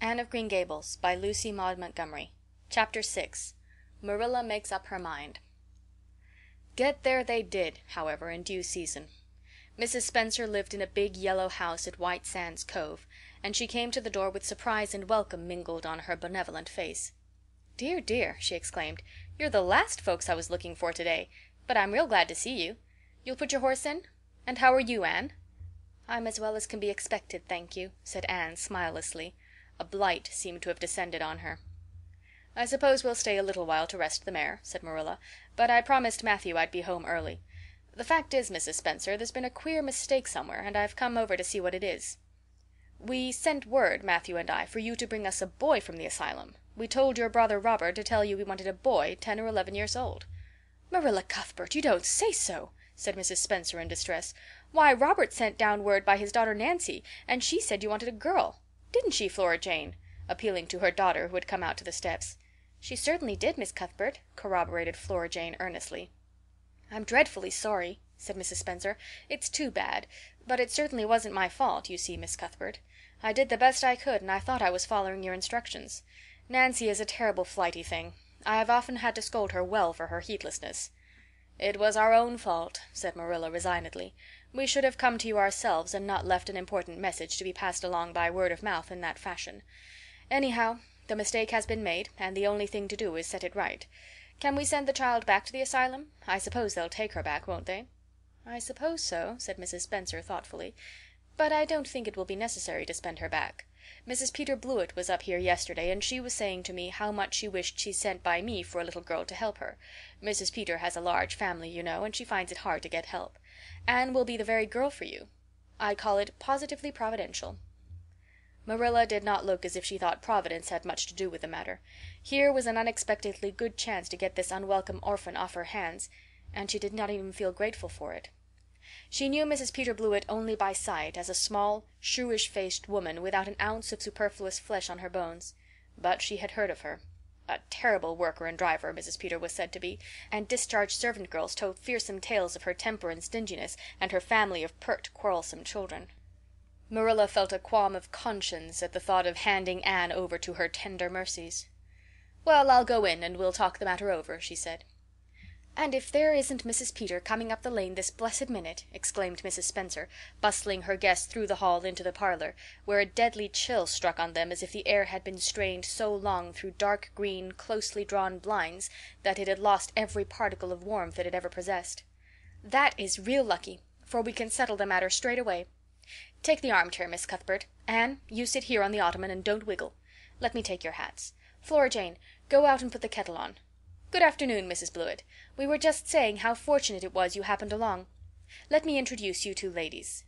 Anne of Green Gables by Lucy Maud Montgomery. Chapter 6. Marilla Makes Up Her Mind. Get there they did, however, in due season. Mrs. Spencer lived in a big yellow house at White Sands Cove, and she came to the door with surprise and welcome mingled on her benevolent face. "Dear, dear," she exclaimed, "you're the last folks I was looking for today, but I'm real glad to see you. You'll put your horse in? And how are you, Anne?" "I'm as well as can be expected, thank you," said Anne smilelessly. A blight seemed to have descended on her. "I suppose we'll stay a little while to rest the mare," said Marilla, "but I promised Matthew I'd be home early. The fact is, Mrs. Spencer, there's been a queer mistake somewhere, and I've come over to see what it is. We sent word, Matthew and I, for you to bring us a boy from the asylum. We told your brother Robert to tell you we wanted a boy 10 or 11 years old." "Marilla Cuthbert, you don't say so!" said Mrs. Spencer in distress. "Why, Robert sent down word by his daughter Nancy, and she said you wanted a girl. Didn't she, Flora Jane?" appealing to her daughter, who had come out to the steps. "She certainly did, Miss Cuthbert," corroborated Flora Jane earnestly. "I'm dreadfully sorry," said Mrs. Spencer. "It's too bad, but it certainly wasn't my fault, you see, Miss Cuthbert. I did the best I could, and I thought I was following your instructions. Nancy is a terrible flighty thing. I have often had to scold her well for her heedlessness." "It was our own fault," said Marilla resignedly. "We should have come to you ourselves and not left an important message to be passed along by word of mouth in that fashion. Anyhow, the mistake has been made, and the only thing to do is set it right. Can we send the child back to the asylum? I suppose they'll take her back, won't they?" "I suppose so," said Mrs. Spencer thoughtfully. "But I don't think it will be necessary to send her back. Mrs. Peter Blewett was up here yesterday, and she was saying to me how much she wished she'd sent by me for a little girl to help her. Mrs. Peter has a large family, you know, and she finds it hard to get help. Anne will be the very girl for you. I call it positively providential." Marilla did not look as if she thought Providence had much to do with the matter. Here was an unexpectedly good chance to get this unwelcome orphan off her hands, and she did not even feel grateful for it. She knew Mrs. Peter Blewett only by sight, as a small, shrewish-faced woman without an ounce of superfluous flesh on her bones. But she had heard of her. A terrible worker and driver, Mrs. Peter was said to be, and discharged servant girls told fearsome tales of her temper and stinginess and her family of pert, quarrelsome children. Marilla felt a qualm of conscience at the thought of handing Anne over to her tender mercies. "Well, I'll go in and we'll talk the matter over," she said. "And if there isn't Mrs. Peter coming up the lane this blessed minute!" exclaimed Mrs. Spencer, bustling her guests through the hall into the parlor, where a deadly chill struck on them as if the air had been strained so long through dark green, closely drawn blinds that it had lost every particle of warmth it had ever possessed. "That is real lucky, for we can settle the matter straight away. Take the armchair, Miss Cuthbert. Anne, you sit here on the ottoman and don't wiggle. Let me take your hats. Flora Jane, go out and put the kettle on. Good afternoon, Mrs. Blewett. We were just saying how fortunate it was you happened along. Let me introduce you two ladies.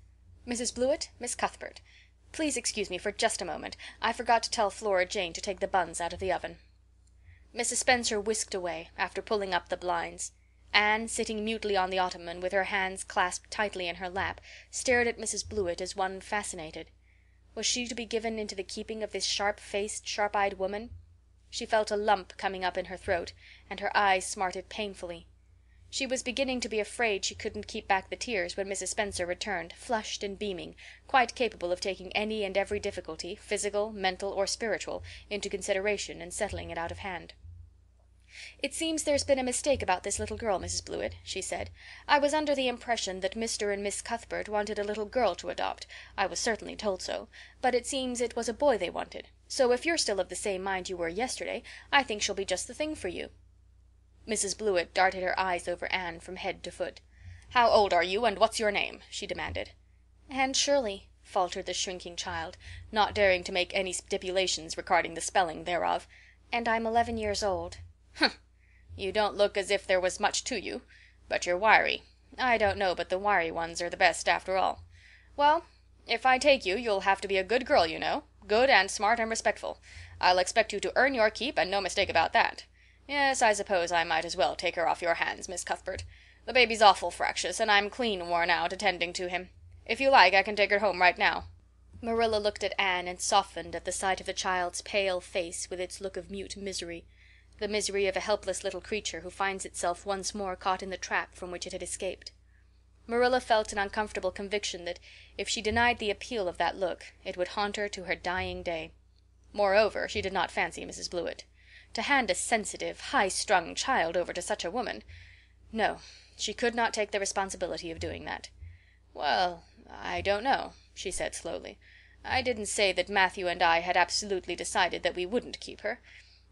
Mrs. Blewett, Miss Cuthbert. Please excuse me for just a moment. I forgot to tell Flora Jane to take the buns out of the oven." Mrs. Spencer whisked away, after pulling up the blinds. Anne, sitting mutely on the ottoman with her hands clasped tightly in her lap, stared at Mrs. Blewett as one fascinated. Was she to be given into the keeping of this sharp-faced, sharp-eyed woman? She felt a lump coming up in her throat, and her eyes smarted painfully. She was beginning to be afraid she couldn't keep back the tears when Mrs. Spencer returned, flushed and beaming, quite capable of taking any and every difficulty, physical, mental, or spiritual, into consideration and settling it out of hand. "It seems there's been a mistake about this little girl, Mrs. Blewett," she said. "I was under the impression that Mr. and Miss Cuthbert wanted a little girl to adopt. I was certainly told so. But it seems it was a boy they wanted. So if you're still of the same mind you were yesterday, I think she'll be just the thing for you." Mrs. Blewett darted her eyes over Anne from head to foot. "How old are you, and what's your name?" she demanded. "Anne Shirley," faltered the shrinking child, not daring to make any stipulations regarding the spelling thereof. "And I'm 11 years old." "Humph! You don't look as if there was much to you. But you're wiry. I don't know but the wiry ones are the best after all. Well, if I take you, you'll have to be a good girl, you know. Good and smart and respectful. I'll expect you to earn your keep, and no mistake about that. Yes, I suppose I might as well take her off your hands, Miss Cuthbert. The baby's awful fractious, and I'm clean worn out attending to him. If you like, I can take her home right now." Marilla looked at Anne and softened at the sight of the child's pale face with its look of mute misery. The misery of a helpless little creature who finds itself once more caught in the trap from which it had escaped. Marilla felt an uncomfortable conviction that if she denied the appeal of that look it would haunt her to her dying day. Moreover, she did not fancy Mrs. Blewett. To hand a sensitive, high-strung child over to such a woman— No, she could not take the responsibility of doing that. "Well, I don't know," she said slowly. "I didn't say that Matthew and I had absolutely decided that we wouldn't keep her.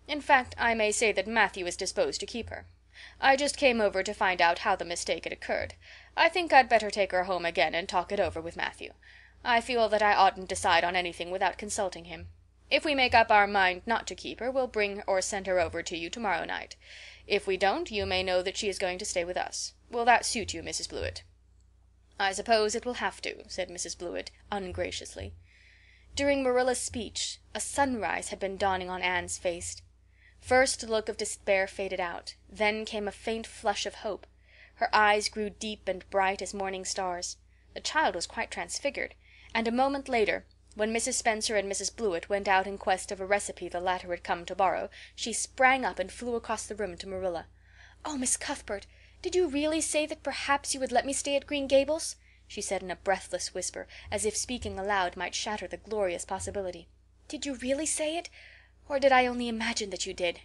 In fact, I may say that Matthew is disposed to keep her. I just came over to find out how the mistake had occurred. I think I'd better take her home again and talk it over with Matthew. I feel that I oughtn't decide on anything without consulting him. If we make up our mind not to keep her, we'll bring or send her over to you tomorrow night. If we don't, you may know that she is going to stay with us. Will that suit you, Mrs. Blewett?" "I suppose it will have to," said Mrs. Blewett, ungraciously. During Marilla's speech a sunrise had been dawning on Anne's face. First the look of despair faded out, then came a faint flush of hope. Her eyes grew deep and bright as morning stars. The child was quite transfigured, and a moment later, when Mrs. Spencer and Mrs. Blewett went out in quest of a recipe the latter had come to borrow, she sprang up and flew across the room to Marilla. "Oh, Miss Cuthbert, did you really say that perhaps you would let me stay at Green Gables?" she said in a breathless whisper, as if speaking aloud might shatter the glorious possibility. "Did you really say it? Or did I only imagine that you did?"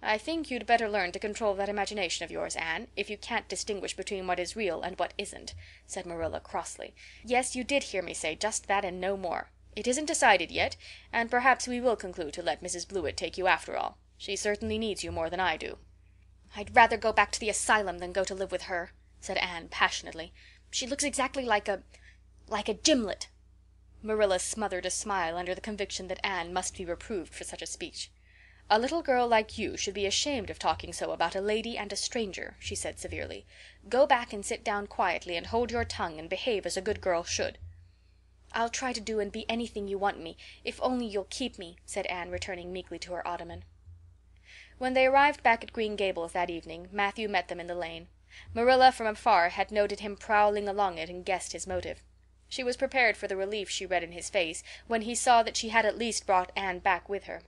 "I think you'd better learn to control that imagination of yours, Anne, if you can't distinguish between what is real and what isn't," said Marilla crossly. "Yes, you did hear me say just that and no more. It isn't decided yet, and perhaps we will conclude to let Mrs. Blewett take you after all. She certainly needs you more than I do." "I'd rather go back to the asylum than go to live with her," said Anne passionately. "She looks exactly like a gimlet." Marilla smothered a smile under the conviction that Anne must be reproved for such a speech. "A little girl like you should be ashamed of talking so about a lady and a stranger," she said severely. "Go back and sit down quietly and hold your tongue and behave as a good girl should." "I'll try to do and be anything you want me, if only you'll keep me," said Anne, returning meekly to her ottoman. When they arrived back at Green Gables that evening, Matthew met them in the lane. Marilla from afar had noted him prowling along it and guessed his motive. She was prepared for the relief she read in his face when he saw that she had at least brought Anne back with her.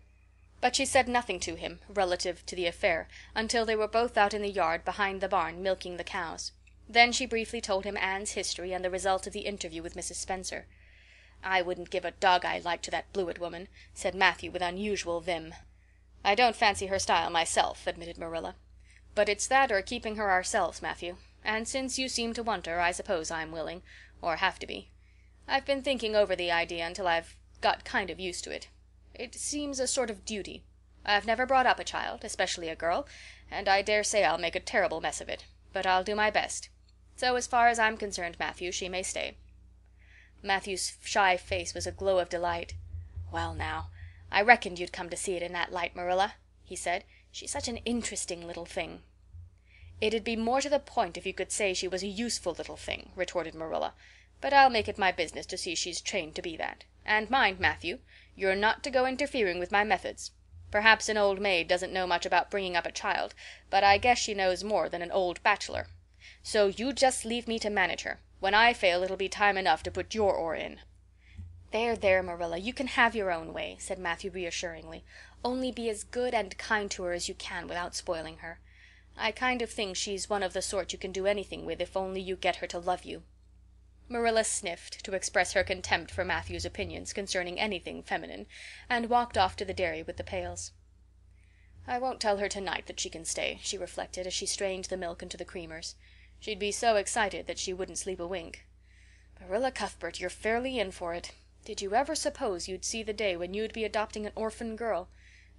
But she said nothing to him relative to the affair until they were both out in the yard behind the barn milking the cows. Then she briefly told him Anne's history and the result of the interview with Mrs. Spencer. "I wouldn't give a dog I liked to that Blewett woman," said Matthew with unusual vim. "I don't fancy her style myself," admitted Marilla. "But it's that or keeping her ourselves, Matthew. And since you seem to want her, I suppose I'm willing, or have to be. I've been thinking over the idea until I've got kind of used to it. It seems a sort of duty. I've never brought up a child, especially a girl, and I dare say I'll make a terrible mess of it. But I'll do my best. So as far as I'm concerned, Matthew, she may stay." Matthew's shy face was a glow of delight. "Well now, I reckoned you'd come to see it in that light, Marilla," he said. "She's such an interesting little thing." "It'd be more to the point if you could say she was a useful little thing," retorted Marilla. "But I'll make it my business to see she's trained to be that. And mind, Matthew, you're not to go interfering with my methods. Perhaps an old maid doesn't know much about bringing up a child, but I guess she knows more than an old bachelor. So you just leave me to manage her. When I fail it'll be time enough to put your oar in." "There, there, Marilla, you can have your own way," said Matthew reassuringly. "Only be as good and kind to her as you can without spoiling her. I kind of think she's one of the sort you can do anything with if only you get her to love you." Marilla sniffed to express her contempt for Matthew's opinions concerning anything feminine, and walked off to the dairy with the pails. "I won't tell her tonight that she can stay," she reflected as she strained the milk into the creamers. "She'd be so excited that she wouldn't sleep a wink. Marilla Cuthbert, you're fairly in for it. Did you ever suppose you'd see the day when you'd be adopting an orphan girl?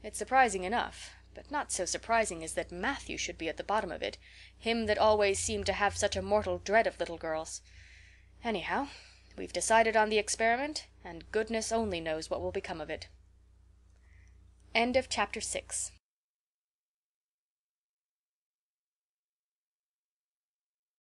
It's surprising enough, but not so surprising as that Matthew should be at the bottom of it, him that always seemed to have such a mortal dread of little girls. Anyhow, we've decided on the experiment, and goodness only knows what will become of it." End of chapter 6.